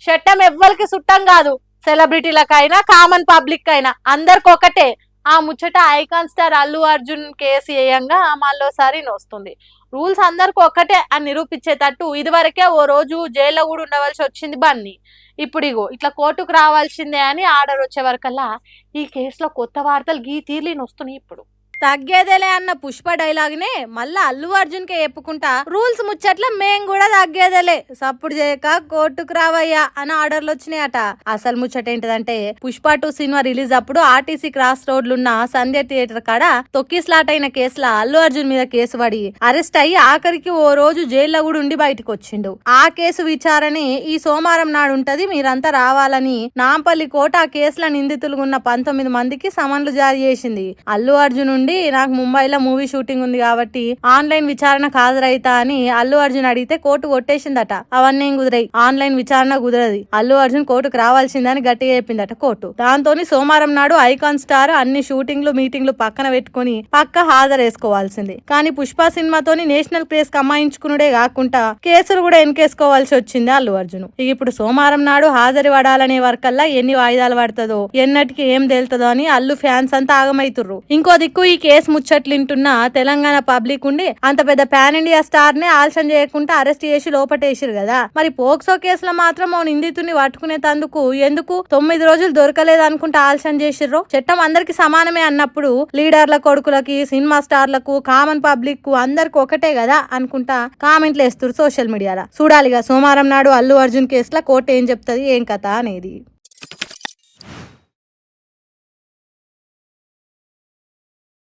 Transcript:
చట్టం ఎవ్వరికి సుట్టం కాదు, సెలబ్రిటీలకైనా కామన్ పబ్లిక్ అయినా అందరికి ఒకటే. ఆ ముచ్చట Icon Star Allu Arjun case వేయంగా మళ్ళోసారి వస్తుంది. రూల్స్ అందరికి ఒకటే అని నిరూపించేటట్టు ఇదివరకే ఓ రోజు జైల్లో కూడా ఉండవలసి వచ్చింది బన్నీ. ఇప్పుడు ఇగో ఇట్లా కోర్టుకు రావాల్సిందే అని ఆర్డర్ వచ్చే వరకల్లా ఈ కేసులో కొత్త వార్తలు గీ తీర్లిని వస్తున్నాయి. ఇప్పుడు తగ్గేదేలే అన్న పుష్ప డైలాగ్నే మళ్ళా అల్లు అర్జున్ కే చెప్పుకుంటా రూల్స్ ముచ్చట్ల మేం కూడా తగ్గేదేలే, సప్పుడు చేయక కోర్టుకు రావయ్యా అని ఆర్డర్లు వచ్చినాయట. అసలు ముచ్చట ఏంటిదంటే పుష్ప 2 సినిమా రిలీజ్ అప్పుడు ఆర్టీసీ క్రాస్ రోడ్లున్న సంధ్య థియేటర్ కాడ తొక్కిస్లాట్ అయిన కేసుల అల్లు అర్జున్ మీద కేసు పడి అరెస్ట్ అయ్యి ఆఖరికి ఓ రోజు జైల్లో కూడా ఉండి బయటకు వచ్చిండు. ఆ కేసు విచారణే ఈ సోమవారం నాడు ఉంటది, మీరంతా రావాలని నాంపల్లి కోర్టు ఆ కేసుల నిందితులుగా ఉన్న 19 మందికి సమన్లు జారీ చేసింది. అల్లు అర్జున్ నాకు ముంబైలో మూవీ షూటింగ్ ఉంది కాబట్టి ఆన్లైన్ విచారణకు హాజరైతా అని అల్లు అర్జున్ అడిగితే కోర్టు కొట్టేసిందట. అవన్నీ కుదిరాయి, ఆన్లైన్ విచారణ కుదరది, అల్లు అర్జున్ కోర్టుకు రావాల్సిందని గట్టిగా చెప్పిందట కోర్టు. దాంతో సోమవారం నాడు ఐకాన్ స్టార్ అన్ని షూటింగ్లు మీటింగ్లు పక్కన పెట్టుకుని పక్క హాజరేసుకోవాల్సింది. కానీ పుష్ప సినిమాతోని నేషనల్ క్రేజ్ కమాయించుకునుడే కాకుండా కేసులు కూడా ఎన్కేసుకోవాల్సి వచ్చింది అల్లు అర్జున్. ఇప్పుడు సోమవారం నాడు హాజరు పడాలనే వరకల్లా ఎన్ని వాయిదాలు పడుతుందో ఎన్నటికి ఏం తేలుతుందో అని అల్లు ఫ్యాన్స్ అంతా ఆగమైతుర్రు. ఇంకో దిక్కు ఈ కేసు ముచ్చట్లింటున్న తెలంగాణ పబ్లిక్ ఉండి అంత పెద్ద పాన్ ఇండియా స్టార్ నే ఆలస్యం చేయకుండా అరెస్ట్ చేసి లోపటేసిరు కదా, మరి పోక్సో కేసులో మాత్రం ఓ నిందితుని పట్టుకునే తందుకు ఎందుకు 9 రోజులు దొరకలేదు అనుకుంటా ఆలస్యం చేసిర్రు. చట్టం అందరికి సమానమే అన్నప్పుడు లీడర్ల కొడుకులకి, సినిమా స్టార్లకు, కామన్ పబ్లిక్ కు అందరికి ఒకటే కదా అనుకుంటా కామెంట్లు వేస్తున్నారు సోషల్ మీడియాలో. చూడాలిగా సోమవారం నాడు అల్లు అర్జున్ కేసులో కోర్టు ఏం చెప్తుంది, ఏం కథ అనేది.